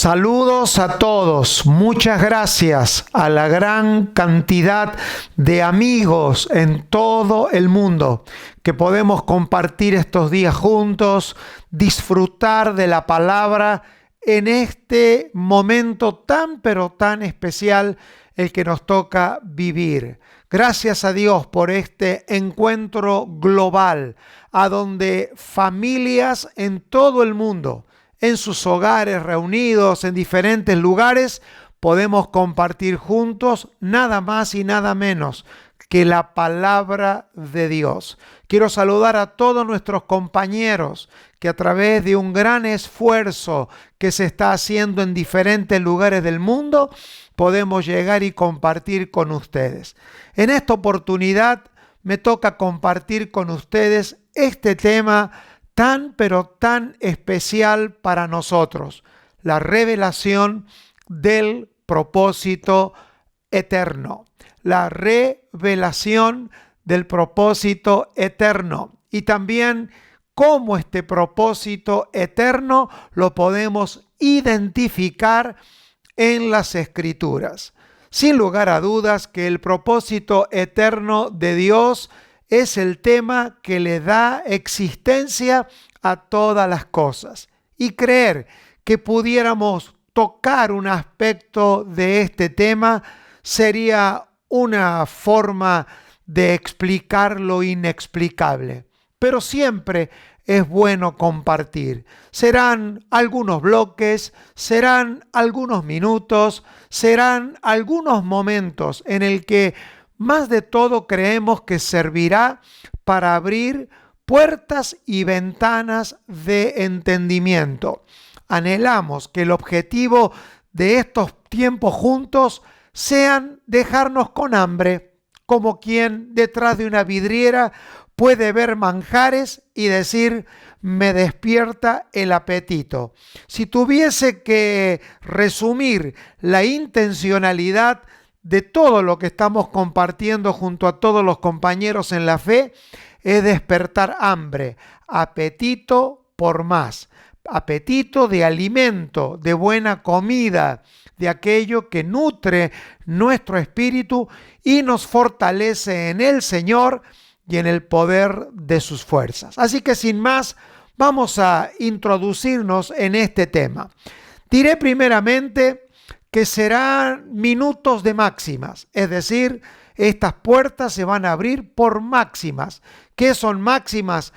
Saludos a todos, muchas gracias a la gran cantidad de amigos en todo el mundo que podemos compartir estos días juntos, disfrutar de la palabra en este momento tan pero tan especial el que nos toca vivir. Gracias a Dios por este encuentro global a donde familias en todo el mundo, en sus hogares, reunidos en diferentes lugares, podemos compartir juntos nada más y nada menos que la palabra de Dios. Quiero saludar a todos nuestros compañeros que a través de un gran esfuerzo que se está haciendo en diferentes lugares del mundo, podemos llegar y compartir con ustedes. En esta oportunidad me toca compartir con ustedes este tema tan pero tan especial para nosotros, la revelación del propósito eterno. La revelación del propósito eterno. Y también cómo este propósito eterno lo podemos identificar en las Escrituras. Sin lugar a dudas que el propósito eterno de Dios es el tema que le da existencia a todas las cosas. Y creer que pudiéramos tocar un aspecto de este tema sería una forma de explicar lo inexplicable. Pero siempre es bueno compartir. Serán algunos bloques, serán algunos minutos, serán algunos momentos en el que más de todo creemos que servirá para abrir puertas y ventanas de entendimiento. Anhelamos que el objetivo de estos tiempos juntos sean dejarnos con hambre, como quien detrás de una vidriera puede ver manjares y decir, me despierta el apetito. Si tuviese que resumir la intencionalidad de todo lo que estamos compartiendo junto a todos los compañeros en la fe, es despertar hambre, apetito por más, apetito de alimento, de buena comida, de aquello que nutre nuestro espíritu y nos fortalece en el Señor y en el poder de sus fuerzas. Así que sin más, vamos a introducirnos en este tema. Diré primeramente que serán minutos de máximas, es decir, estas puertas se van a abrir por máximas. ¿Qué son máximas?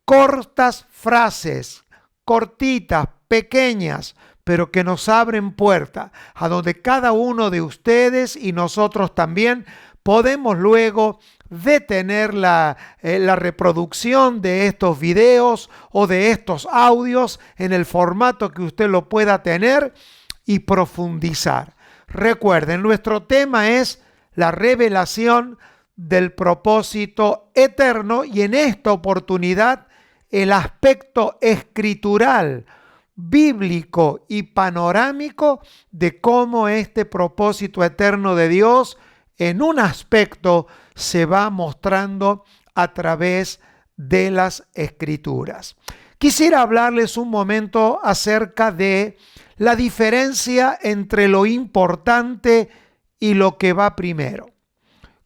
Cortas frases, cortitas, pequeñas, pero que nos abren puerta, a donde cada uno de ustedes y nosotros también podemos luego detener la reproducción de estos videos o de estos audios en el formato que usted lo pueda tener y profundizar. Recuerden, nuestro tema es la revelación del propósito eterno y en esta oportunidad el aspecto escritural, bíblico y panorámico de cómo este propósito eterno de Dios en un aspecto se va mostrando a través de las Escrituras. Quisiera hablarles un momento acerca de la diferencia entre lo importante y lo que va primero.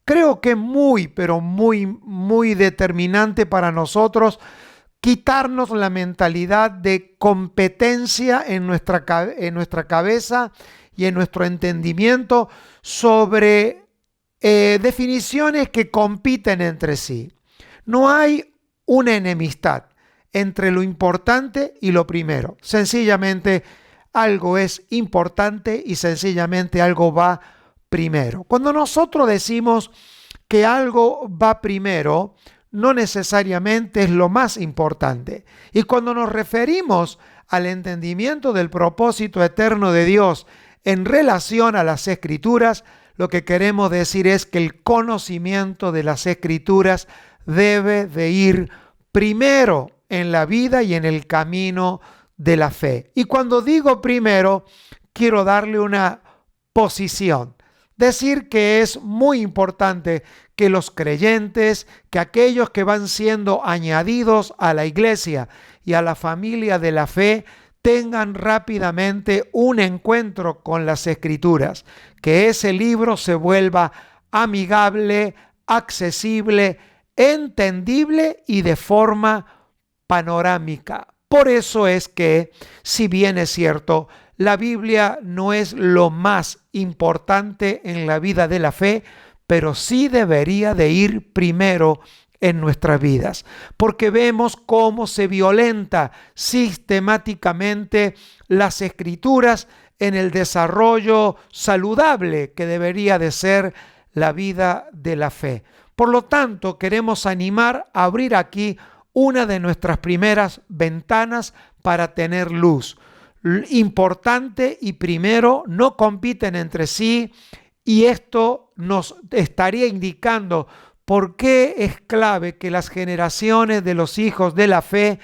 Creo que es muy, pero muy determinante para nosotros quitarnos la mentalidad de competencia en nuestra cabeza y en nuestro entendimiento sobre definiciones que compiten entre sí. No hay una enemistad entre lo importante y lo primero. Sencillamente algo es importante y sencillamente algo va primero. Cuando nosotros decimos que algo va primero, no necesariamente es lo más importante. Y cuando nos referimos al entendimiento del propósito eterno de Dios en relación a las Escrituras, lo que queremos decir es que el conocimiento de las Escrituras debe de ir primero en la vida y en el camino de la fe. Y cuando digo primero, quiero darle una posición. Decir que es muy importante que los creyentes, que aquellos que van siendo añadidos a la iglesia y a la familia de la fe, tengan rápidamente un encuentro con las Escrituras, que ese libro se vuelva amigable, accesible, entendible y de forma panorámica. Por eso es que, si bien es cierto, la Biblia no es lo más importante en la vida de la fe, pero sí debería de ir primero en nuestras vidas, porque vemos cómo se violenta sistemáticamente las Escrituras en el desarrollo saludable que debería de ser la vida de la fe. Por lo tanto, queremos animar a abrir aquí una de nuestras primeras ventanas para tener luz. Importante y primero, no compiten entre sí, y esto nos estaría indicando por qué es clave que las generaciones de los hijos de la fe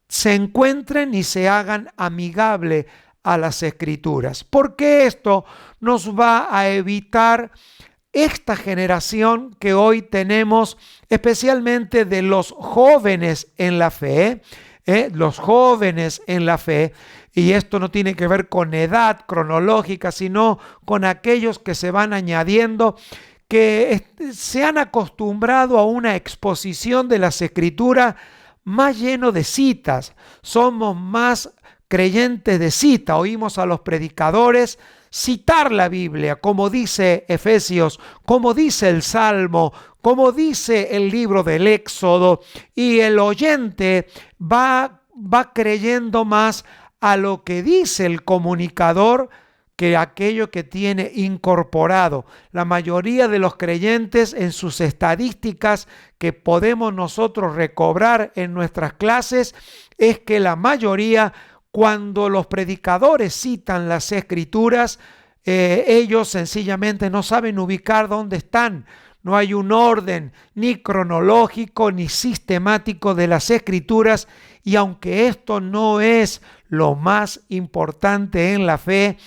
se encuentren y se hagan amigables a las Escrituras. Porque esto nos va a evitar esta generación que hoy tenemos, especialmente de los jóvenes en la fe, los jóvenes en la fe, y esto no tiene que ver con edad cronológica, sino con aquellos que se van añadiendo, que se han acostumbrado a una exposición de las Escrituras más lleno de citas. Somos más creyentes de cita. Oímos a los predicadores citar la Biblia, como dice Efesios, como dice el Salmo, como dice el libro del Éxodo, y el oyente va creyendo más a lo que dice el comunicador que aquello que tiene incorporado. La mayoría de los creyentes, en sus estadísticas que podemos nosotros recobrar en nuestras clases, es que la mayoría, cuando los predicadores citan las Escrituras, ellos sencillamente no saben ubicar dónde están. No hay un orden ni cronológico ni sistemático de las Escrituras, y aunque esto no es lo más importante en la fe,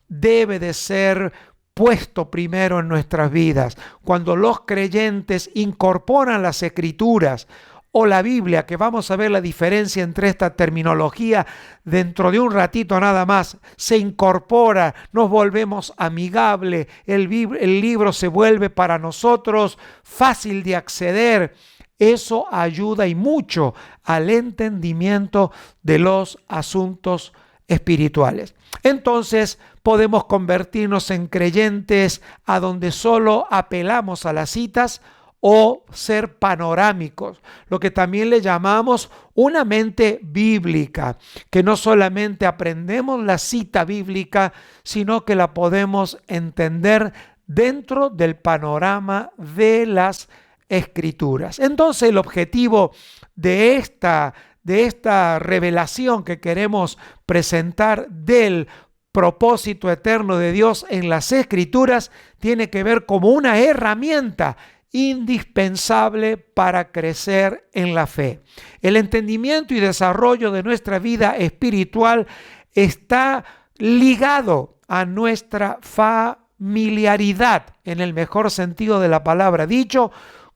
debe de ser puesto primero en nuestras vidas. Cuando los creyentes incorporan las Escrituras o la Biblia, que vamos a ver la diferencia entre esta terminología dentro de un ratito nada más, se incorpora, nos volvemos amigables, el libro se vuelve para nosotros fácil de acceder. Eso ayuda y mucho al entendimiento de los asuntos espirituales. Entonces podemos convertirnos en creyentes a donde solo apelamos a las citas, o ser panorámicos, lo que también le llamamos una mente bíblica, que no solamente aprendemos la cita bíblica, sino que la podemos entender dentro del panorama de las Escrituras. Entonces el objetivo de esta revelación que queremos presentar del propósito eterno de Dios en las Escrituras tiene que ver como una herramienta indispensable para crecer en la fe. El entendimiento y desarrollo de nuestra vida espiritual está ligado a nuestra familiaridad, en el mejor sentido de la palabra dicho,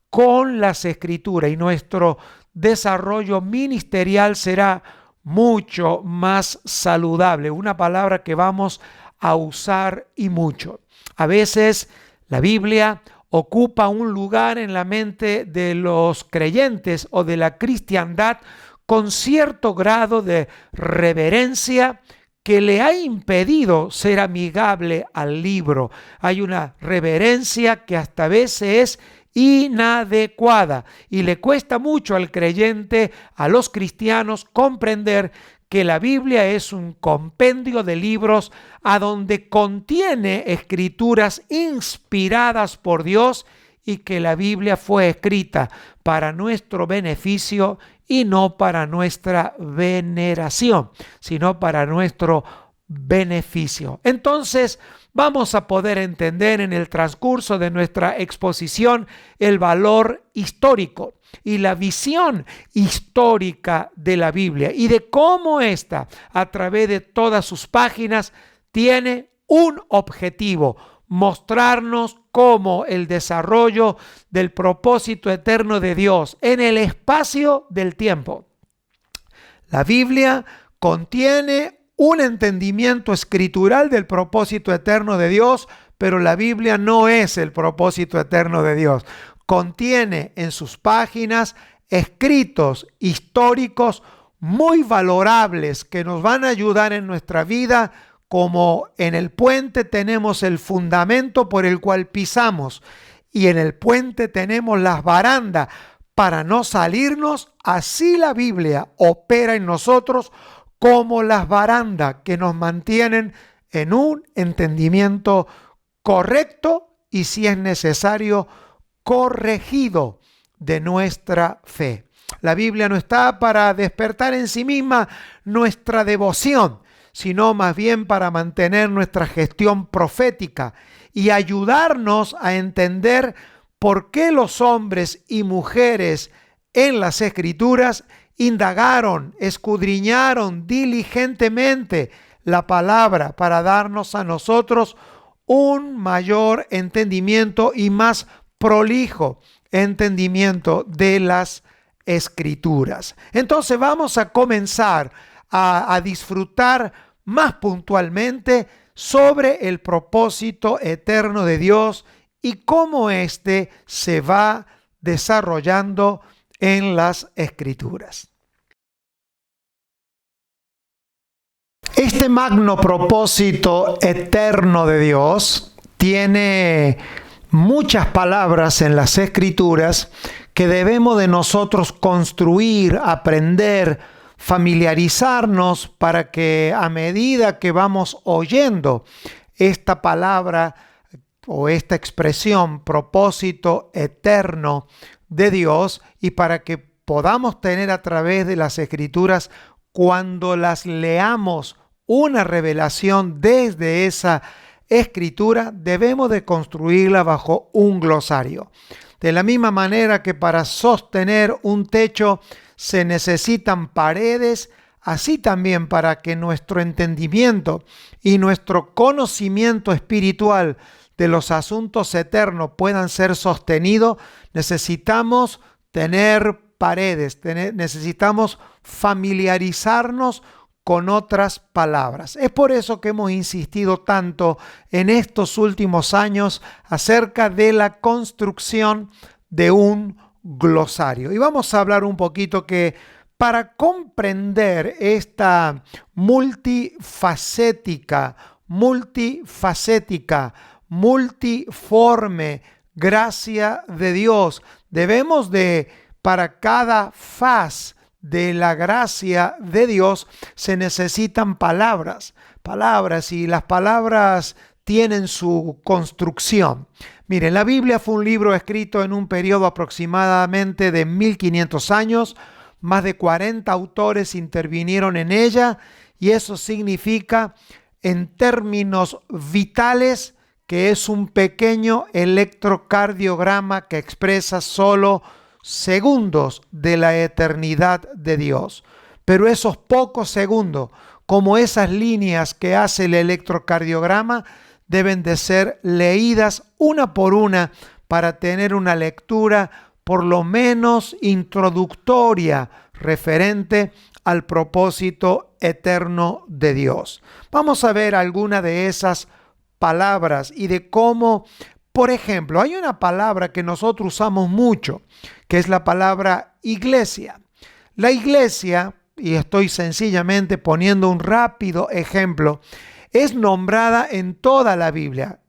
con las Escrituras, y nuestro desarrollo ministerial será mucho más saludable, una palabra que vamos a usar y mucho. A veces la Biblia ocupa un lugar en la mente de los creyentes o de la cristiandad con cierto grado de reverencia que le ha impedido ser amigable al libro. Hay una reverencia que hasta a veces es inadecuada y le cuesta mucho al creyente, a los cristianos, comprender que la Biblia es un compendio de libros a donde contiene escrituras inspiradas por Dios, y que la Biblia fue escrita para nuestro beneficio y no para nuestra veneración, sino para nuestro beneficio. Entonces vamos a poder entender en el transcurso de nuestra exposición el valor histórico y la visión histórica de la Biblia, y de cómo ésta, a través de todas sus páginas, tiene un objetivo: mostrarnos cómo el desarrollo del propósito eterno de Dios en el espacio del tiempo. La Biblia contiene un entendimiento escritural del propósito eterno de Dios, pero la Biblia no es el propósito eterno de Dios. Contiene en sus páginas escritos históricos muy valorables que nos van a ayudar en nuestra vida, como en el puente tenemos el fundamento por el cual pisamos y en el puente tenemos las barandas para no salirnos. Así la Biblia opera en nosotros como las barandas que nos mantienen en un entendimiento correcto y, si es necesario, corregido de nuestra fe. La Biblia no está para despertar en sí misma nuestra devoción, sino más bien para mantener nuestra gestión profética y ayudarnos a entender por qué los hombres y mujeres en las Escrituras indagaron, escudriñaron diligentemente la palabra para darnos a nosotros un mayor entendimiento y más prolijo entendimiento de las Escrituras. Entonces vamos a comenzar a disfrutar más puntualmente sobre el propósito eterno de Dios y cómo éste se va desarrollando en las Escrituras. Este magno propósito eterno de Dios tiene muchas palabras en las Escrituras que debemos de nosotros construir, aprender, familiarizarnos para que a medida que vamos oyendo esta palabra o esta expresión, propósito eterno de Dios, y para que podamos tener a través de las Escrituras, cuando las leamos, una revelación desde esa Escritura, debemos de construirla bajo un glosario. De la misma manera que para sostener un techo se necesitan paredes, así también para que nuestro entendimiento y nuestro conocimiento espiritual de los asuntos eternos puedan ser sostenidos, necesitamos tener paredes, necesitamos familiarizarnos con otras palabras. Es por eso que hemos insistido tanto en estos últimos años acerca de la construcción de un glosario. Y vamos a hablar un poquito que para comprender esta multifacética, multiforme gracia de Dios, debemos de, para cada faz de la gracia de Dios, se necesitan palabras, y las palabras tienen su construcción. Miren, la Biblia fue un libro escrito en un periodo aproximadamente de 1500 años. Más de 40 autores intervinieron en ella, y eso significa, en términos vitales, que es un pequeño electrocardiograma que expresa solo segundos de la eternidad de Dios. Pero esos pocos segundos, como esas líneas que hace el electrocardiograma, deben de ser leídas una por una para tener una lectura por lo menos introductoria referente al propósito eterno de Dios. Vamos a ver alguna de esas palabras y de cómo, por ejemplo, hay una palabra que nosotros usamos mucho, que es la palabra iglesia. La iglesia, y estoy sencillamente poniendo un rápido ejemplo, es nombrada en toda la Biblia.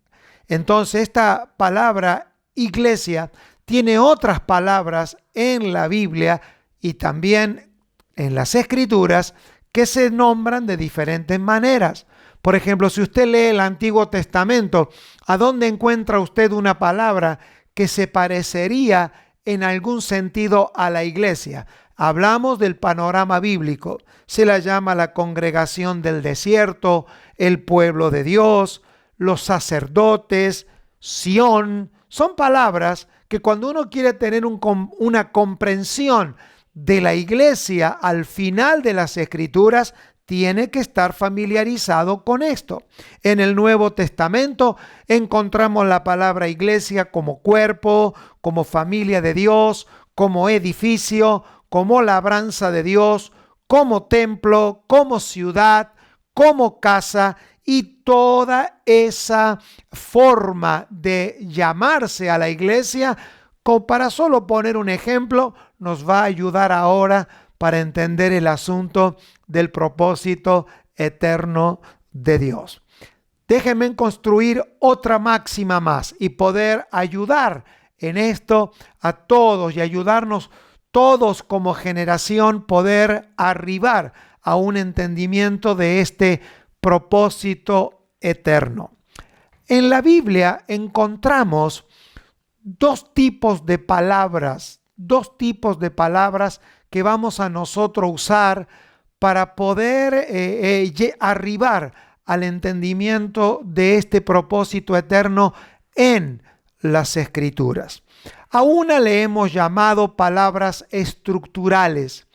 Entonces, esta palabra iglesia tiene otras palabras en la Biblia y también en las Escrituras que se nombran de diferentes maneras. Por ejemplo, si usted lee el Antiguo Testamento, ¿a dónde encuentra usted una palabra que se parecería en algún sentido a la iglesia? Hablamos del panorama bíblico. Se la llama la congregación del desierto, el pueblo de Dios, los sacerdotes, Sión. Son palabras que cuando uno quiere tener una comprensión de la iglesia al final de las Escrituras, tiene que estar familiarizado con esto. En el Nuevo Testamento encontramos la palabra iglesia como cuerpo, como familia de Dios, como edificio, como labranza de Dios, como templo, como ciudad, como casa, y toda esa forma de llamarse a la iglesia, como para solo poner un ejemplo, nos va a ayudar ahora para entender el asunto del propósito eterno de Dios. Déjenme construir otra máxima más y poder ayudar en esto a todos y ayudarnos todos como generación poder arribar a un entendimiento de este propósito eterno. En la Biblia encontramos dos tipos de palabras que vamos a nosotros usar para poder arribar al entendimiento de este propósito eterno en las Escrituras. A una le hemos llamado palabras estructurales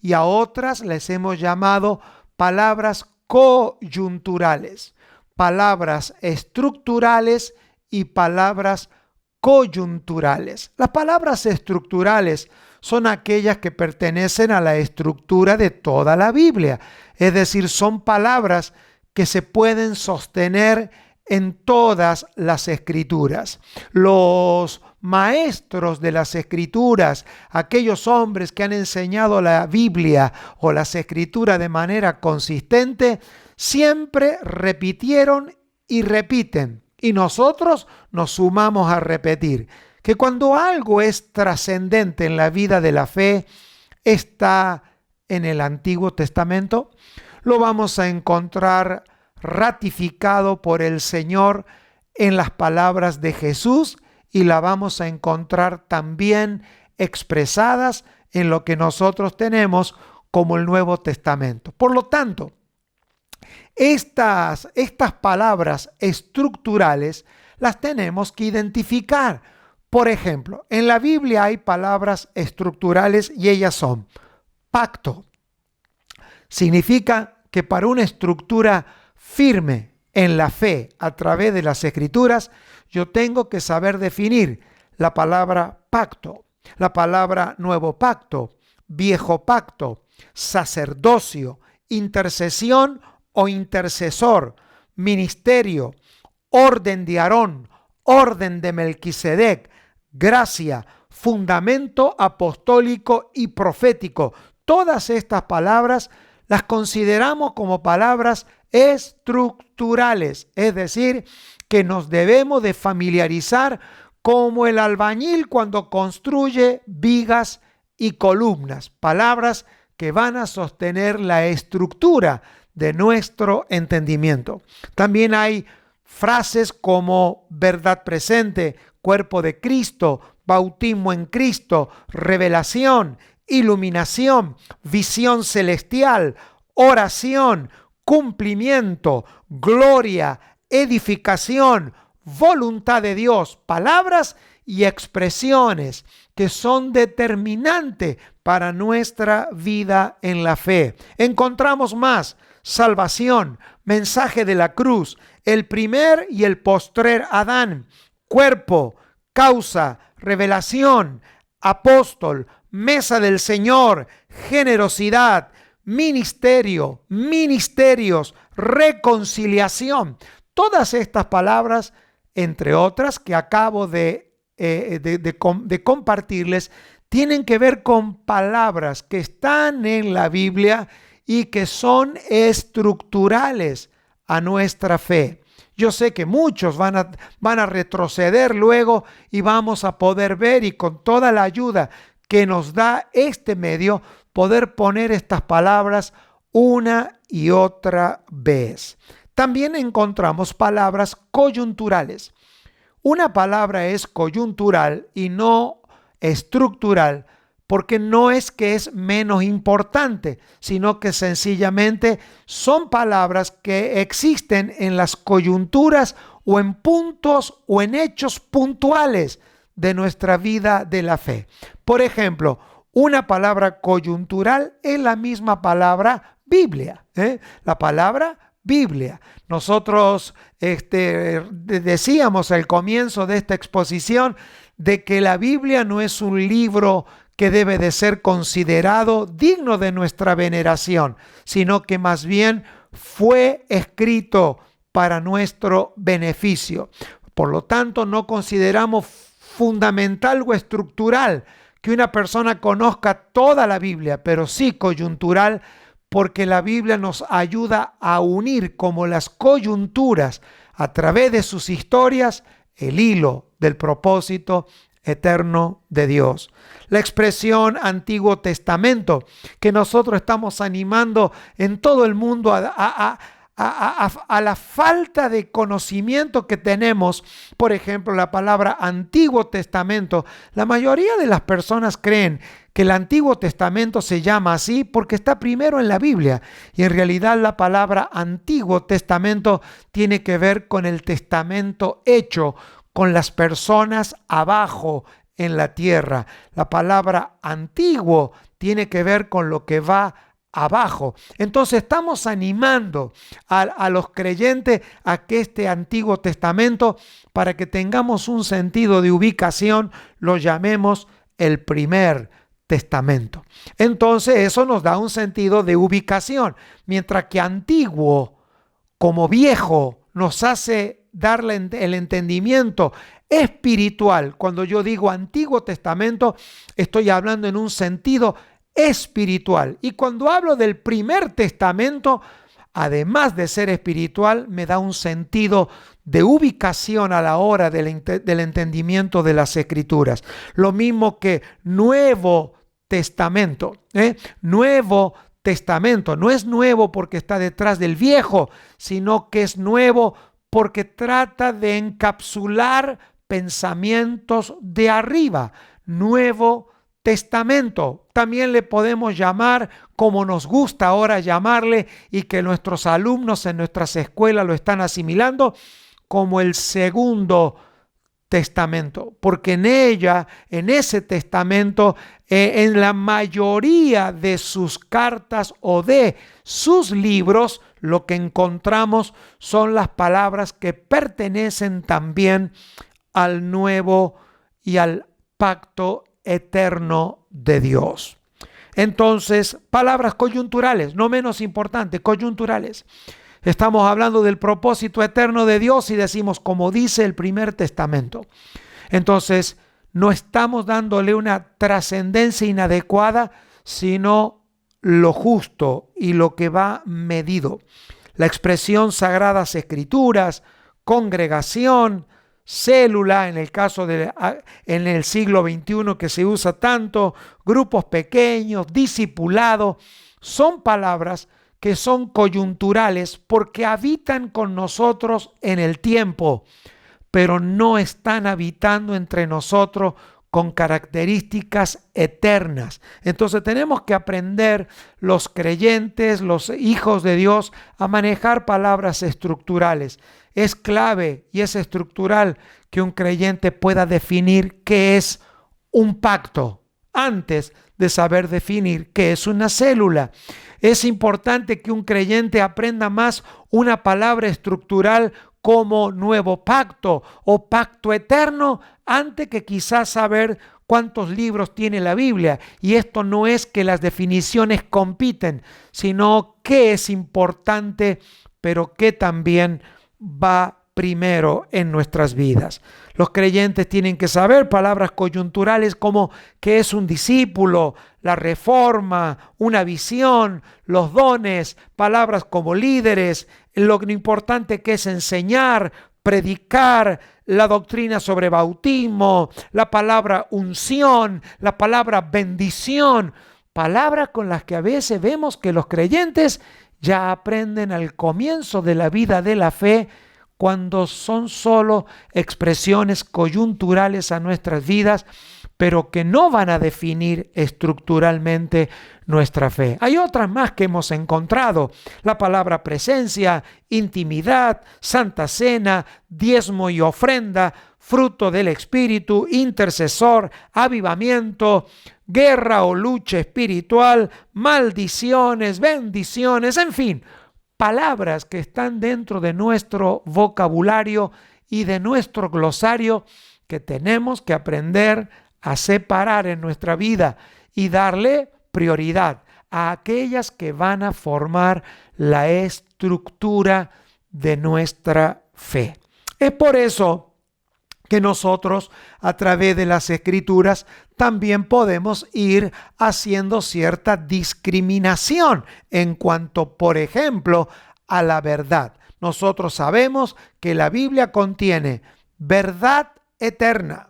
y a otras les hemos llamado palabras coyunturales. Palabras estructurales y palabras coyunturales. Las palabras estructurales son aquellas que pertenecen a la estructura de toda la Biblia, es decir, son palabras que se pueden sostener en todas las escrituras. Los maestros de las escrituras, aquellos hombres que han enseñado la Biblia o las escrituras de manera consistente, siempre repitieron y repiten. Y nosotros nos sumamos a repetir que cuando algo es trascendente en la vida de la fe, está en el Antiguo Testamento, lo vamos a encontrar ratificado por el Señor en las palabras de Jesús y la vamos a encontrar también expresadas en lo que nosotros tenemos como el Nuevo Testamento. Por lo tanto, estas palabras estructurales las tenemos que identificar. Por ejemplo, en la Biblia hay palabras estructurales y ellas son pacto. Significa que para una estructura firme en la fe a través de las Escrituras, yo tengo que saber definir la palabra pacto, la palabra nuevo pacto, viejo pacto, sacerdocio, intercesión o intercesor, ministerio, orden de Aarón, orden de Melquisedec, gracia, fundamento apostólico y profético. Todas estas palabras las consideramos como palabras estructurales, es decir, que nos debemos de familiarizar como el albañil cuando construye vigas y columnas, palabras que van a sostener la estructura de nuestro entendimiento. También hay frases como verdad presente, cuerpo de Cristo, bautismo en Cristo, revelación, iluminación, visión celestial, oración, cumplimiento, gloria, edificación, voluntad de Dios, palabras y expresiones que son determinantes para nuestra vida en la fe. Encontramos más: salvación, mensaje de la cruz, el primer y el postrer Adán, cuerpo, causa, revelación, apóstol, mesa del Señor, generosidad, ministerio, ministerios, reconciliación. Todas estas palabras, entre otras que acabo de compartirles, tienen que ver con palabras que están en la Biblia y que son estructurales a nuestra fe. Yo sé que muchos van a retroceder luego y vamos a poder ver, y con toda la ayuda que nos da este medio, poder poner estas palabras una y otra vez. También encontramos palabras coyunturales. Una palabra es coyuntural y no estructural porque no es que es menos importante, sino que sencillamente son palabras que existen en las coyunturas o en puntos o en hechos puntuales de nuestra vida de la fe. Por ejemplo, una palabra coyuntural es la misma palabra Biblia, la palabra Biblia. Nosotros decíamos al comienzo de esta exposición de que la Biblia no es un libro que debe de ser considerado digno de nuestra veneración, sino que más bien fue escrito para nuestro beneficio. Por lo tanto, no consideramos fundamental o estructural que una persona conozca toda la Biblia, pero sí coyuntural, porque la Biblia nos ayuda a unir como las coyunturas a través de sus historias el hilo del propósito eterno de Dios. La expresión Antiguo Testamento que nosotros estamos animando en todo el mundo a la falta de conocimiento que tenemos. Por ejemplo, la palabra Antiguo Testamento. La mayoría de las personas creen que el Antiguo Testamento se llama así porque está primero en la Biblia, y en realidad la palabra Antiguo Testamento tiene que ver con el testamento hecho con las personas abajo en la tierra. La palabra antiguo tiene que ver con lo que va abajo. Entonces estamos animando a los creyentes a que este Antiguo Testamento, para que tengamos un sentido de ubicación, lo llamemos el primer Testamento. Entonces eso nos da un sentido de ubicación, mientras que antiguo como viejo nos hace darle el entendimiento espiritual. Cuando yo digo Antiguo Testamento, estoy hablando en un sentido espiritual. Y cuando hablo del primer testamento, además de ser espiritual, me da un sentido de ubicación a la hora del entendimiento de las Escrituras. Lo mismo que Nuevo Testamento. Nuevo Testamento no es nuevo porque está detrás del viejo, sino que es nuevo porque trata de encapsular pensamientos de arriba. Nuevo Testamento. También le podemos llamar, como nos gusta ahora llamarle, y que nuestros alumnos en nuestras escuelas lo están asimilando, como el Segundo Testamento, porque en ese testamento, en la mayoría de sus cartas o de sus libros, lo que encontramos son las palabras que pertenecen también al nuevo y al pacto eterno de Dios. Entonces, palabras coyunturales, no menos importantes, coyunturales. Estamos hablando del propósito eterno de Dios y decimos, como dice el primer testamento. Entonces, no estamos dándole una trascendencia inadecuada, sino lo justo y lo que va medido. La expresión Sagradas Escrituras, congregación, célula, en el caso en el siglo XXI que se usa tanto, grupos pequeños, discipulado, son palabras que son coyunturales porque habitan con nosotros en el tiempo, pero no están habitando entre nosotros con características eternas. Entonces tenemos que aprender los creyentes, los hijos de Dios, a manejar palabras estructurales. Es clave y es estructural que un creyente pueda definir qué es un pacto antes de saber definir qué es una célula. Es importante que un creyente aprenda más una palabra estructural como nuevo pacto o pacto eterno antes que quizás saber cuántos libros tiene la Biblia. Y esto no es que las definiciones compiten, sino que es importante, pero que también va primero en nuestras vidas. Los creyentes tienen que saber palabras coyunturales como qué es un discípulo, la reforma, una visión, los dones, palabras como líderes, lo importante que es enseñar, predicar, la doctrina sobre bautismo, la palabra unción, la palabra bendición, palabras con las que a veces vemos que los creyentes ya aprenden al comienzo de la vida de la fe, cuando son solo expresiones coyunturales a nuestras vidas, pero que no van a definir estructuralmente nuestra fe. Hay otras más que hemos encontrado: la palabra presencia, intimidad, santa cena, diezmo y ofrenda, fruto del Espíritu, intercesor, avivamiento, guerra o lucha espiritual, maldiciones, bendiciones, en fin, palabras que están dentro de nuestro vocabulario y de nuestro glosario que tenemos que aprender a separar en nuestra vida y darle prioridad a aquellas que van a formar la estructura estructura de nuestra fe. Es por eso que nosotros a través de las Escrituras también podemos ir haciendo cierta discriminación en cuanto, por ejemplo, a la verdad. Nosotros sabemos que la Biblia contiene verdad eterna.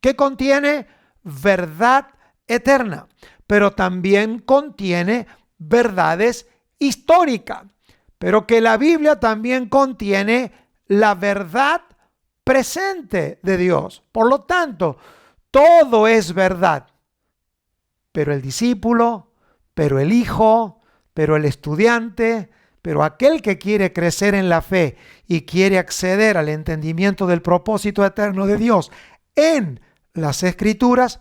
¿Qué contiene? Verdad eterna. Pero también contiene verdades históricas. Pero que la Biblia también contiene la verdad presente de Dios. Por lo tanto, todo es verdad. Pero el discípulo, pero el hijo, pero el estudiante, pero aquel que quiere crecer en la fe y quiere acceder al entendimiento del propósito eterno de Dios en las Escrituras,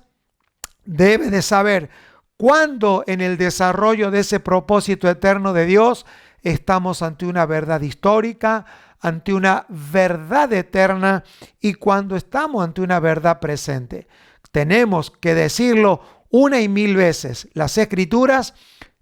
debe de saber cuándo en el desarrollo de ese propósito eterno de Dios estamos ante una verdad histórica, ante una verdad eterna y cuando estamos ante una verdad presente. Tenemos que decirlo una y mil veces. Las Escrituras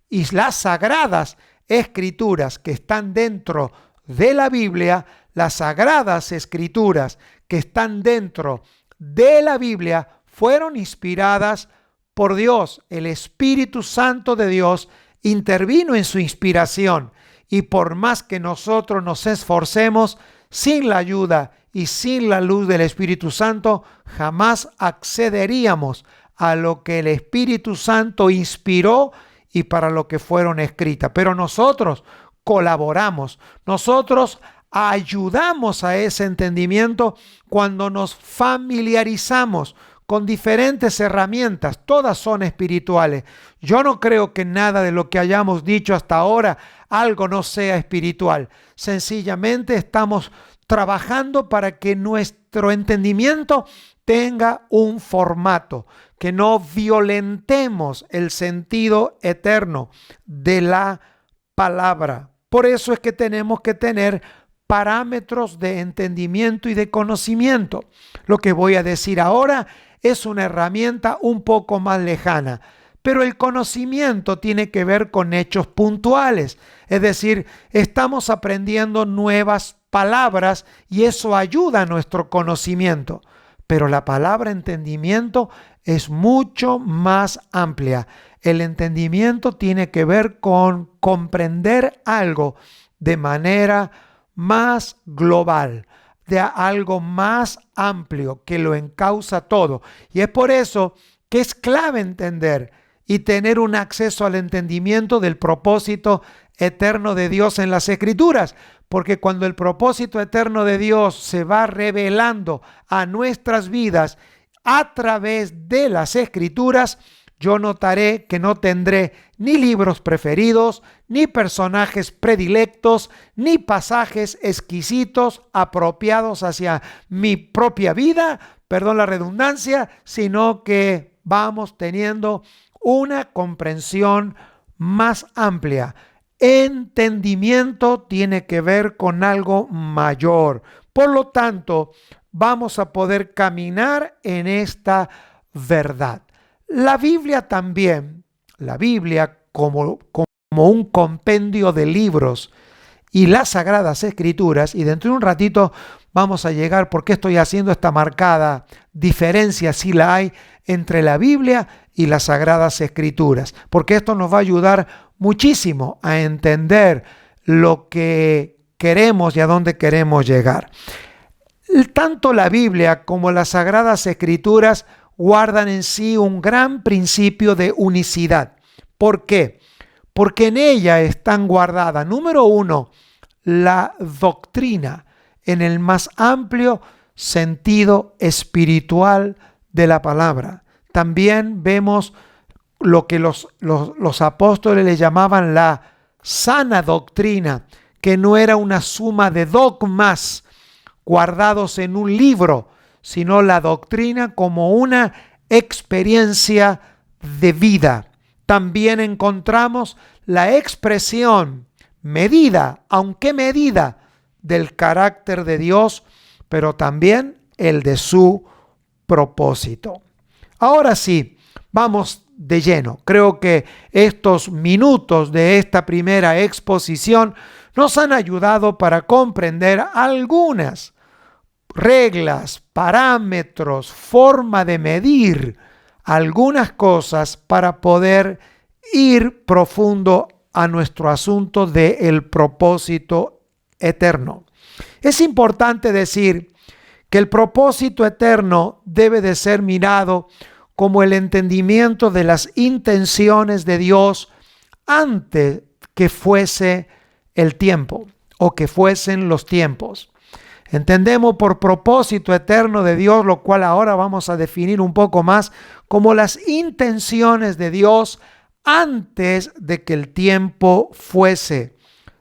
y las sagradas Escrituras que están dentro de la Biblia, las sagradas Escrituras que están dentro de la Biblia fueron inspiradas por Dios. El Espíritu Santo de Dios intervino en su inspiración. Y por más que nosotros nos esforcemos, sin la ayuda y sin la luz del Espíritu Santo, jamás accederíamos a lo que el Espíritu Santo inspiró y para lo que fueron escritas. Pero nosotros colaboramos, nosotros ayudamos a ese entendimiento cuando nos familiarizamos con diferentes herramientas, todas son espirituales. Yo no creo que nada de lo que hayamos dicho hasta ahora, algo no sea espiritual. Sencillamente estamos trabajando para que nuestro entendimiento tenga un formato, que no violentemos el sentido eterno de la palabra. Por eso es que tenemos que tener parámetros de entendimiento y de conocimiento. Lo que voy a decir ahora es una herramienta un poco más lejana, pero el conocimiento tiene que ver con hechos puntuales. Es decir, estamos aprendiendo nuevas palabras y eso ayuda a nuestro conocimiento. Pero la palabra entendimiento es mucho más amplia. El entendimiento tiene que ver con comprender algo de manera más global, de algo más amplio que lo encausa todo. Y es por eso que es clave entender y tener un acceso al entendimiento del propósito eterno de Dios en las Escrituras, porque cuando el propósito eterno de Dios se va revelando a nuestras vidas a través de las Escrituras, yo notaré que no tendré ni libros preferidos, ni personajes predilectos, ni pasajes exquisitos apropiados hacia mi propia vida, perdón la redundancia, sino que vamos teniendo una comprensión más amplia. Entendimiento tiene que ver con algo mayor. Por lo tanto, vamos a poder caminar en esta verdad. La Biblia también, la Biblia como un compendio de libros y las Sagradas Escrituras, y dentro de un ratito vamos a llegar porque estoy haciendo esta marcada diferencia, si la hay, entre la Biblia y las Sagradas Escrituras, porque esto nos va a ayudar muchísimo a entender lo que queremos y a dónde queremos llegar. Tanto la Biblia como las Sagradas Escrituras guardan en sí un gran principio de unicidad. ¿Por qué? Porque en ella están guardadas, número uno, la doctrina en el más amplio sentido espiritual de la palabra. También vemos lo que los apóstoles le llamaban la sana doctrina, que no era una suma de dogmas guardados en un libro, sino la doctrina como una experiencia de vida. También encontramos la expresión medida, aunque medida, del carácter de Dios, pero también el de su propósito. Ahora sí, vamos de lleno. Creo que estos minutos de esta primera exposición nos han ayudado para comprender algunas reglas, parámetros, forma de medir algunas cosas para poder ir profundo a nuestro asunto del propósito eterno. Es importante decir que el propósito eterno debe de ser mirado como el entendimiento de las intenciones de Dios antes que fuese el tiempo o que fuesen los tiempos. Entendemos por propósito eterno de Dios, lo cual ahora vamos a definir un poco más, como las intenciones de Dios antes de que el tiempo fuese.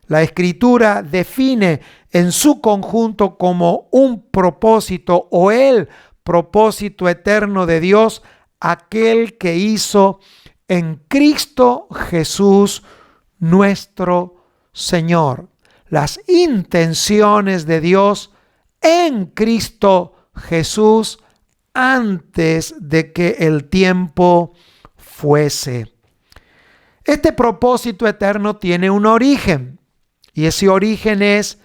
La Escritura define en su conjunto como un propósito o el propósito eterno de Dios, aquel que hizo en Cristo Jesús nuestro Señor. Las intenciones de Dios en Cristo Jesús antes de que el tiempo fuese. Este propósito eterno tiene un origen, y ese origen es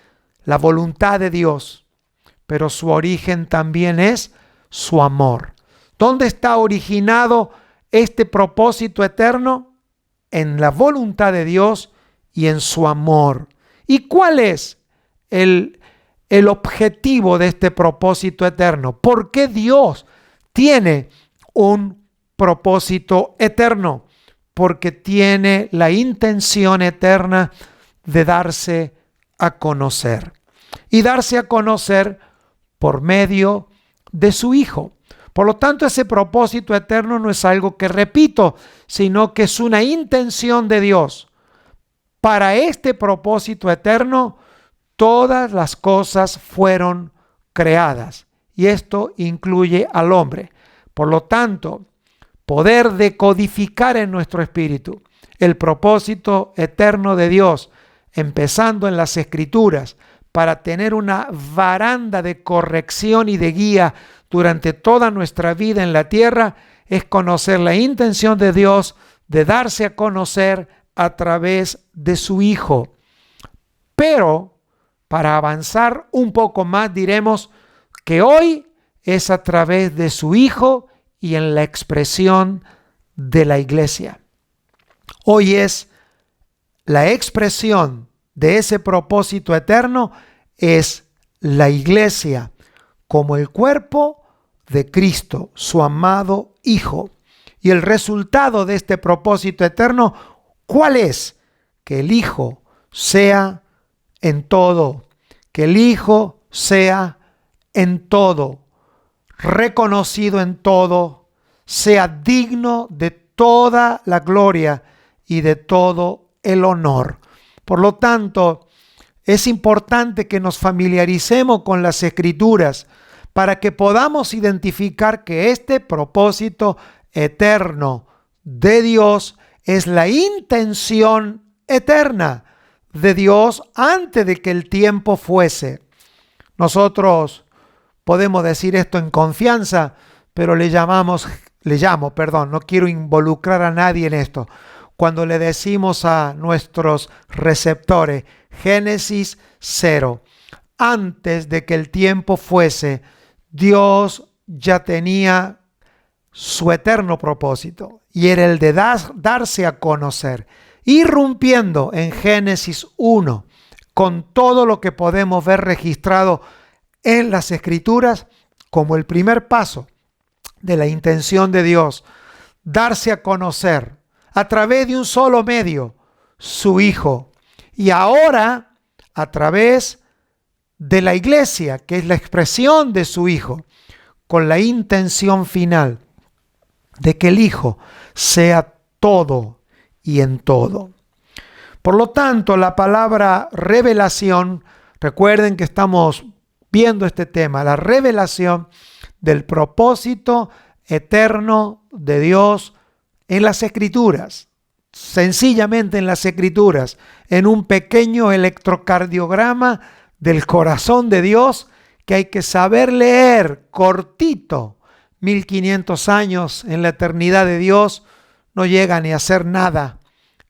la voluntad de Dios, pero su origen también es su amor. ¿Dónde está originado este propósito eterno? En la voluntad de Dios y en su amor. ¿Y cuál es el objetivo de este propósito eterno? ¿Por qué Dios tiene un propósito eterno? Porque tiene la intención eterna de darse a conocer. Y darse a conocer por medio de su Hijo. Por lo tanto, ese propósito eterno no es algo que repito, sino que es una intención de Dios. Para este propósito eterno, todas las cosas fueron creadas. Y esto incluye al hombre. Por lo tanto, poder decodificar en nuestro espíritu el propósito eterno de Dios, empezando en las Escrituras, para tener una baranda de corrección y de guía durante toda nuestra vida en la tierra, es conocer la intención de Dios de darse a conocer a través de su Hijo. Pero para avanzar un poco más, diremos que hoy es a través de su Hijo y en la expresión de la iglesia. Hoy es la expresión de ese propósito eterno, es la iglesia como el cuerpo de Cristo, su amado Hijo. Y el resultado de este propósito eterno, ¿cuál es? Que el Hijo sea en todo, que el Hijo sea en todo, reconocido en todo, sea digno de toda la gloria y de todo el honor. Por lo tanto, es importante que nos familiaricemos con las Escrituras para que podamos identificar que este propósito eterno de Dios es la intención eterna de Dios antes de que el tiempo fuese. Nosotros podemos decir esto en confianza, pero no quiero involucrar a nadie en esto. Cuando le decimos a nuestros receptores, Génesis 0, antes de que el tiempo fuese, Dios ya tenía su eterno propósito y era el de darse a conocer, irrumpiendo en Génesis 1 con todo lo que podemos ver registrado en las Escrituras como el primer paso de la intención de Dios, darse a conocer a través de un solo medio, su Hijo, y ahora a través de la iglesia, que es la expresión de su Hijo, con la intención final de que el Hijo sea todo y en todo. Por lo tanto, la palabra revelación, recuerden que estamos viendo este tema, la revelación del propósito eterno de Dios en las Escrituras, sencillamente en las Escrituras, en un pequeño electrocardiograma del corazón de Dios que hay que saber leer cortito. 1500 años en la eternidad de Dios no llega ni a ser nada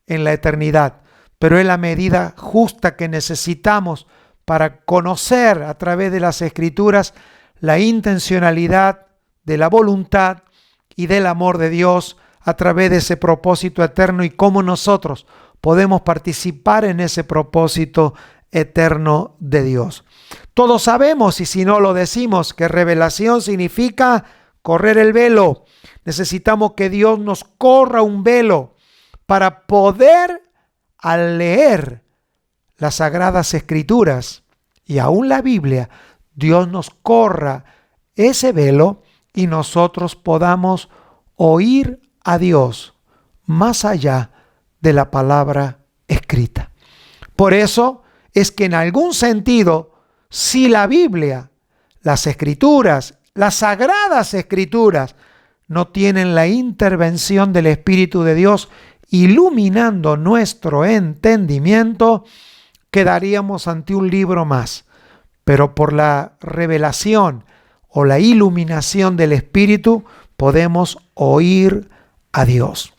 en la eternidad, pero es la medida justa que necesitamos para conocer a través de las Escrituras la intencionalidad de la voluntad y del amor de Dios a través de ese propósito eterno y cómo nosotros podemos participar en ese propósito eterno de Dios. Todos sabemos, y si no lo decimos, que revelación significa correr el velo. Necesitamos que Dios nos corra un velo para poder, al leer las Sagradas Escrituras y aún la Biblia, Dios nos corra ese velo y nosotros podamos oír a Dios más allá de la palabra escrita. Por eso es que en algún sentido, si la Biblia, las Escrituras, las Sagradas Escrituras no tienen la intervención del Espíritu de Dios iluminando nuestro entendimiento, quedaríamos ante un libro más. Pero por la revelación o la iluminación del Espíritu podemos oír a Dios.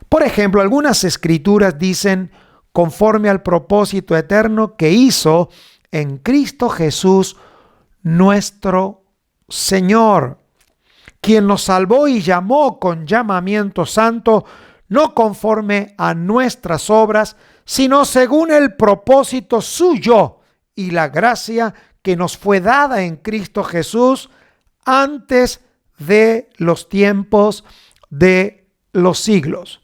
Por ejemplo, algunas escrituras dicen conforme al propósito eterno que hizo en Cristo Jesús nuestro Señor, quien nos salvó y llamó con llamamiento santo, no conforme a nuestras obras, sino según el propósito suyo y la gracia que nos fue dada en Cristo Jesús antes de los tiempos de los siglos.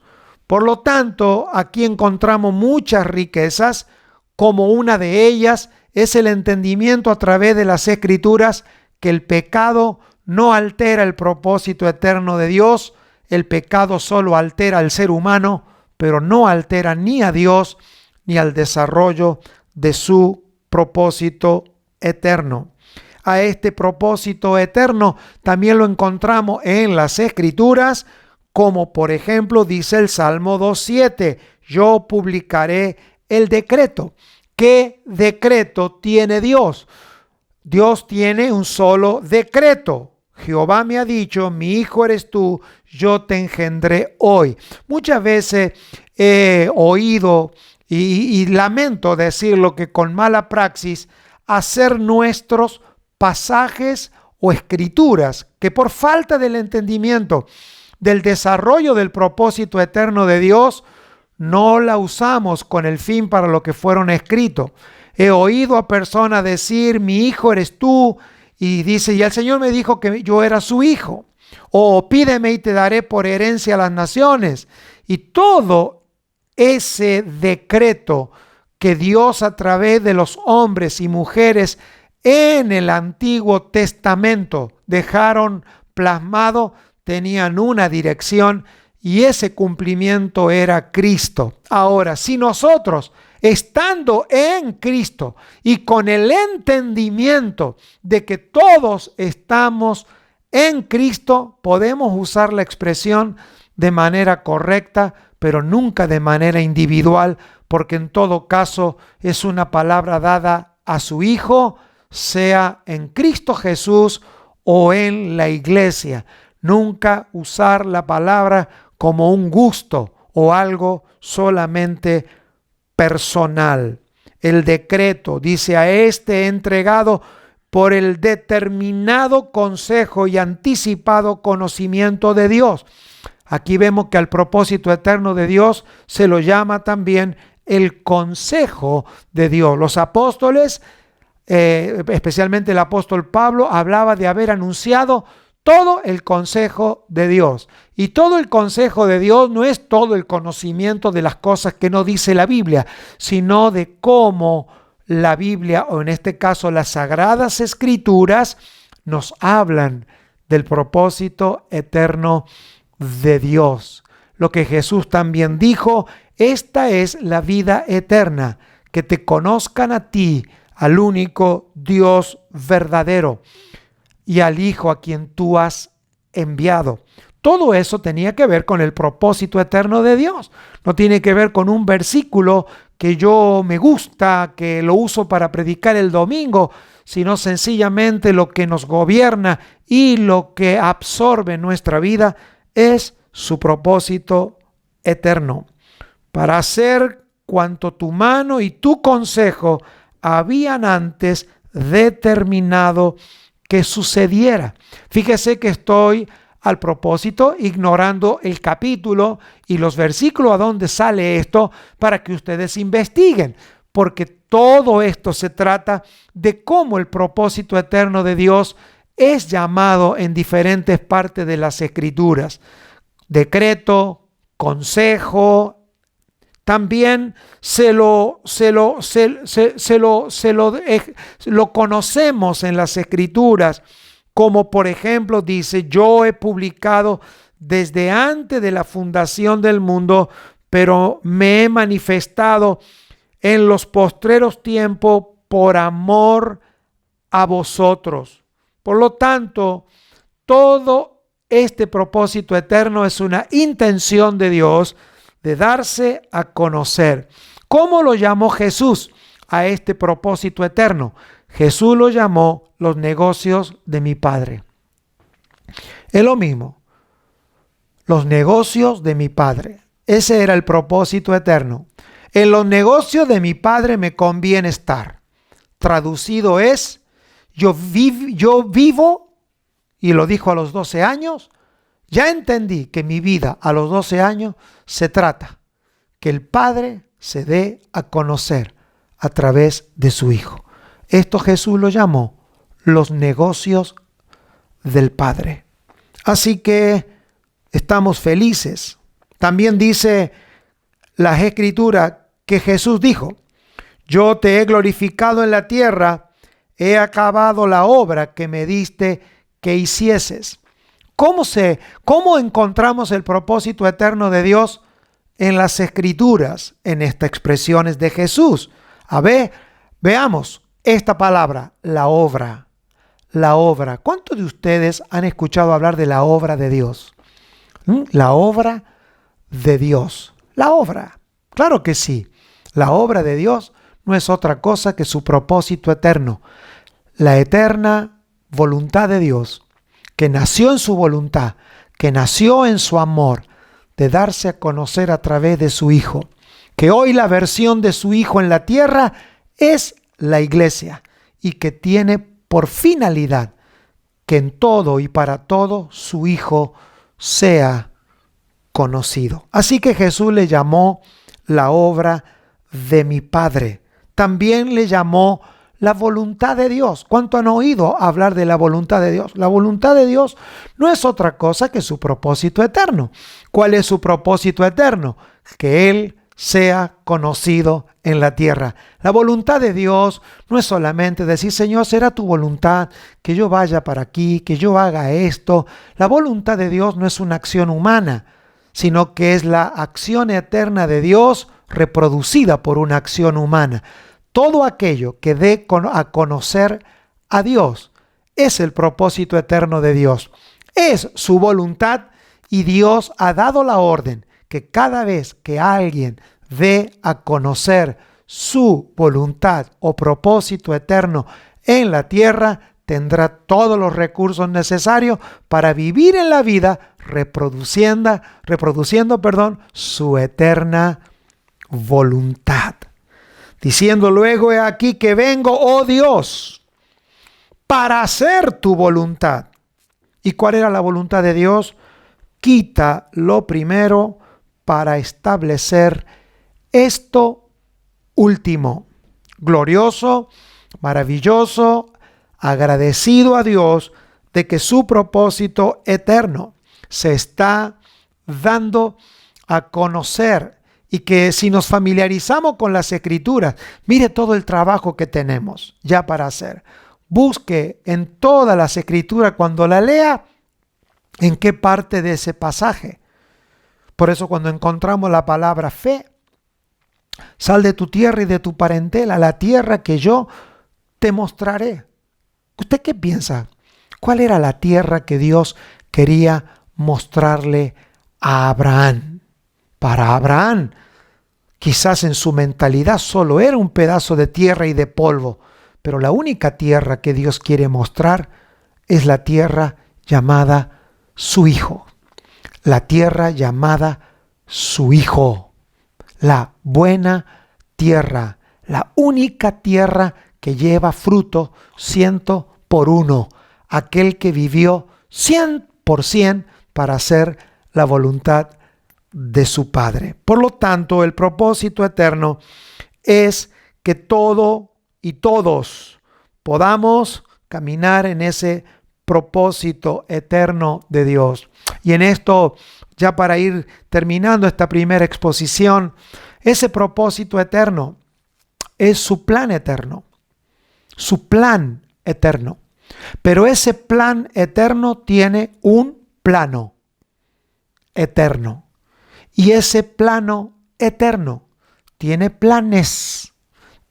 Por lo tanto, aquí encontramos muchas riquezas, como una de ellas es el entendimiento a través de las Escrituras que el pecado no altera el propósito eterno de Dios. El pecado solo altera al ser humano, pero no altera ni a Dios ni al desarrollo de su propósito eterno. A este propósito eterno también lo encontramos en las Escrituras, como por ejemplo dice el Salmo 2:7, yo publicaré el decreto. ¿Qué decreto tiene Dios? Dios tiene un solo decreto. Jehová me ha dicho, mi hijo eres tú, yo te engendré hoy. Muchas veces he oído y lamento decirlo que con mala praxis, hacer nuestros pasajes o escrituras que por falta del entendimiento del desarrollo del propósito eterno de Dios, no la usamos con el fin para lo que fueron escritos. He oído a personas decir, mi hijo eres tú, y dice, y el Señor me dijo que yo era su hijo. O pídeme y te daré por herencia a las naciones. Y todo ese decreto que Dios a través de los hombres y mujeres en el Antiguo Testamento dejaron plasmado, tenían una dirección y ese cumplimiento era Cristo. Ahora, si nosotros, estando en Cristo y con el entendimiento de que todos estamos en Cristo, podemos usar la expresión de manera correcta, pero nunca de manera individual, porque en todo caso es una palabra dada a su Hijo, sea en Cristo Jesús o en la iglesia. Nunca usar la palabra como un gusto o algo solamente personal. El decreto dice a este entregado por el determinado consejo y anticipado conocimiento de Dios. Aquí vemos que al propósito eterno de Dios se lo llama también el consejo de Dios. Los apóstoles, especialmente el apóstol Pablo, hablaba de haber anunciado todo el consejo de Dios. Y todo el consejo de Dios no es todo el conocimiento de las cosas que no dice la Biblia, sino de cómo la Biblia, o en este caso las Sagradas Escrituras, nos hablan del propósito eterno de Dios. Lo que Jesús también dijo, esta es la vida eterna, que te conozcan a ti, al único Dios verdadero, y al Hijo a quien tú has enviado. Todo eso tenía que ver con el propósito eterno de Dios. No tiene que ver con un versículo que yo me gusta, que lo uso para predicar el domingo, sino sencillamente lo que nos gobierna y lo que absorbe nuestra vida es su propósito eterno, para hacer cuanto tu mano y tu consejo habían antes determinado que sucediera. Fíjese que estoy al propósito ignorando el capítulo y los versículos a donde sale esto para que ustedes investiguen, porque todo esto se trata de cómo el propósito eterno de Dios es llamado en diferentes partes de las Escrituras. Decreto, consejo, también lo conocemos en las Escrituras, como por ejemplo dice: yo he publicado desde antes de la fundación del mundo, pero me he manifestado en los postreros tiempos por amor a vosotros. Por lo tanto, todo este propósito eterno es una intención de Dios de darse a conocer. ¿Cómo lo llamó Jesús a este propósito eterno? Jesús lo llamó los negocios de mi Padre. Es lo mismo, los negocios de mi Padre. Ese era el propósito eterno. En los negocios de mi Padre me conviene estar. Traducido es: yo vivo, y lo dijo a los 12 años, ya entendí que mi vida a los 12 años se trata que el Padre se dé a conocer a través de su Hijo. Esto Jesús lo llamó los negocios del Padre. Así que estamos felices. También dice las Escrituras que Jesús dijo: yo te he glorificado en la tierra, he acabado la obra que me diste que hicieses. ¿Cómo encontramos el propósito eterno de Dios en las Escrituras, en estas expresiones de Jesús? A ver, veamos esta palabra, la obra. La obra. ¿Cuántos de ustedes han escuchado hablar de la obra de Dios? La obra de Dios. La obra. Claro que sí. La obra de Dios no es otra cosa que su propósito eterno. La eterna voluntad de Dios, que nació en su voluntad, que nació en su amor, de darse a conocer a través de su Hijo, que hoy la versión de su Hijo en la tierra es la iglesia, y que tiene por finalidad que en todo y para todo su Hijo sea conocido. Así que Jesús le llamó la obra de mi Padre. También le llamó la voluntad de Dios. ¿Cuánto han oído hablar de la voluntad de Dios? La voluntad de Dios no es otra cosa que su propósito eterno. ¿Cuál es su propósito eterno? Que Él sea conocido en la tierra. La voluntad de Dios no es solamente decir: Señor, será tu voluntad que yo vaya para aquí, que yo haga esto. La voluntad de Dios no es una acción humana, sino que es la acción eterna de Dios reproducida por una acción humana. Todo aquello que dé a conocer a Dios es el propósito eterno de Dios. Es su voluntad, y Dios ha dado la orden que cada vez que alguien dé a conocer su voluntad o propósito eterno en la tierra, tendrá todos los recursos necesarios para vivir en la vida reproduciendo, su eterna voluntad. Diciendo luego: he aquí que vengo, oh Dios, para hacer tu voluntad. ¿Y cuál era la voluntad de Dios? Quita lo primero para establecer esto último. Glorioso, maravilloso, agradecido a Dios de que su propósito eterno se está dando a conocer, y que si nos familiarizamos con las Escrituras, mire todo el trabajo que tenemos ya para hacer. Busque en todas las Escrituras, cuando la lea, en qué parte de ese pasaje. Por eso cuando encontramos la palabra fe: sal de tu tierra y de tu parentela a la tierra que yo te mostraré. ¿Usted qué piensa? ¿Cuál era la tierra que Dios quería mostrarle a Abraham? Para Abraham, quizás en su mentalidad solo era un pedazo de tierra y de polvo, pero la única tierra que Dios quiere mostrar es la tierra llamada su Hijo, la tierra llamada su Hijo, la buena tierra, la única tierra que lleva fruto 100 por 1, aquel que vivió 100% para hacer la voluntad de su Padre. Por lo tanto, el propósito eterno es que todo y todos podamos caminar en ese propósito eterno de Dios. Y en esto, ya para ir terminando esta primera exposición, ese propósito eterno es su plan eterno. Su plan eterno. Pero ese plan eterno tiene un plano eterno. Y ese plano eterno tiene planes.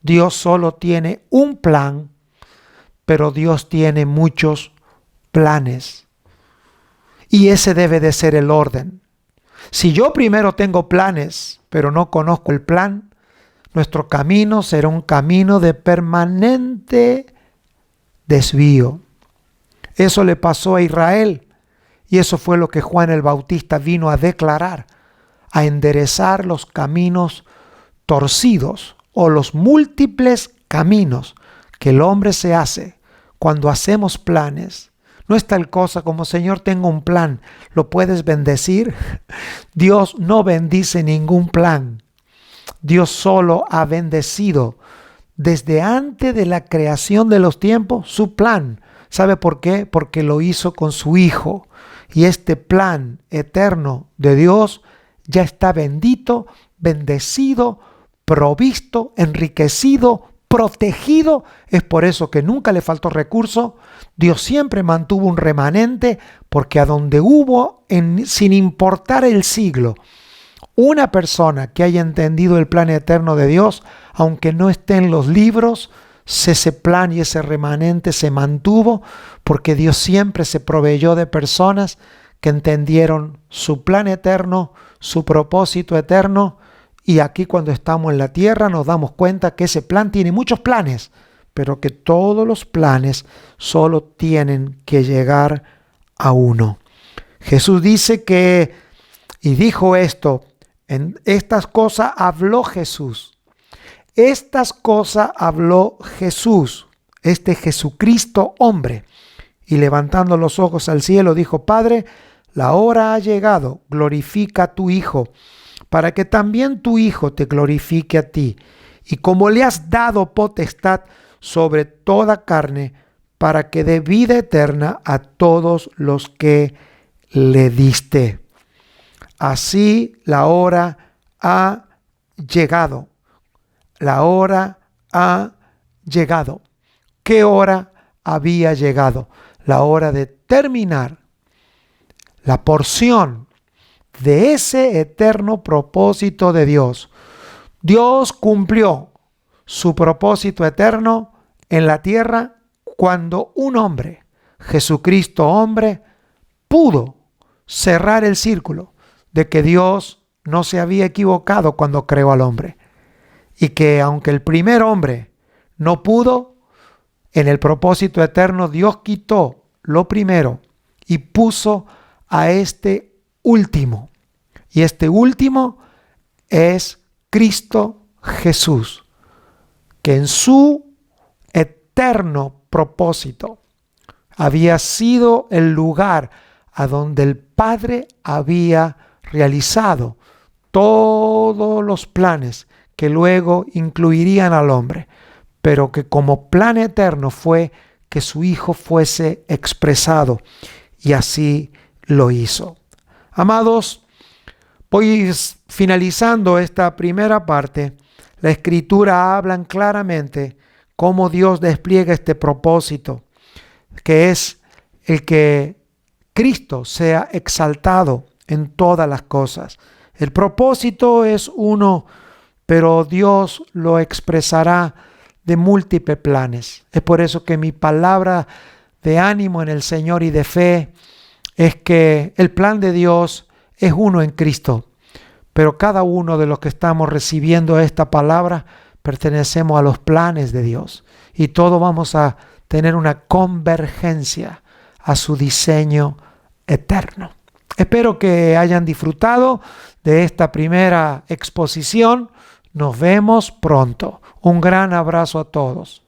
Dios solo tiene un plan, pero Dios tiene muchos planes. Y ese debe de ser el orden. Si yo primero tengo planes, pero no conozco el plan, nuestro camino será un camino de permanente desvío. Eso le pasó a Israel y eso fue lo que Juan el Bautista vino a declarar, a enderezar los caminos torcidos o los múltiples caminos que el hombre se hace cuando hacemos planes. No es tal cosa como: Señor, tengo un plan, ¿lo puedes bendecir? Dios no bendice ningún plan. Dios solo ha bendecido desde antes de la creación de los tiempos su plan. ¿Sabe por qué? Porque lo hizo con su Hijo. Y este plan eterno de Dios ya está bendito, bendecido, provisto, enriquecido, protegido. Es por eso que nunca le faltó recurso. Dios siempre mantuvo un remanente, porque a donde hubo, sin importar el siglo, una persona que haya entendido el plan eterno de Dios, aunque no esté en los libros, ese plan y ese remanente se mantuvo, porque Dios siempre se proveyó de personas que entendieron su plan eterno, su propósito eterno. Y aquí, cuando estamos en la tierra, nos damos cuenta que ese plan tiene muchos planes, pero que todos los planes solo tienen que llegar a uno. Jesús dice que, y dijo esto, en estas cosas habló Jesús. Estas cosas habló Jesús, este Jesucristo hombre. Y levantando los ojos al cielo, dijo: Padre, la hora ha llegado, glorifica a tu Hijo, para que también tu Hijo te glorifique a ti. Y como le has dado potestad sobre toda carne, para que dé vida eterna a todos los que le diste. Así la hora ha llegado. La hora ha llegado. ¿Qué hora había llegado? La hora de terminar la porción de ese eterno propósito de Dios. Dios cumplió su propósito eterno en la tierra cuando un hombre, Jesucristo hombre, pudo cerrar el círculo de que Dios no se había equivocado cuando creó al hombre. Y que aunque el primer hombre no pudo, en el propósito eterno Dios quitó lo primero y puso a este último. Y este último es Cristo Jesús, que en su eterno propósito había sido el lugar a donde el Padre había realizado todos los planes que luego incluirían al hombre, pero que como plan eterno fue que su Hijo fuese expresado, y así lo hizo. Amados, voy finalizando esta primera parte. La Escritura habla claramente cómo Dios despliega este propósito, que es el que Cristo sea exaltado en todas las cosas. El propósito es uno, pero Dios lo expresará de múltiples planes. Es por eso que mi palabra de ánimo en el Señor y de fe es que el plan de Dios es uno en Cristo, pero cada uno de los que estamos recibiendo esta palabra pertenecemos a los planes de Dios, y todos vamos a tener una convergencia a su diseño eterno. Espero que hayan disfrutado de esta primera exposición. Nos vemos pronto. Un gran abrazo a todos.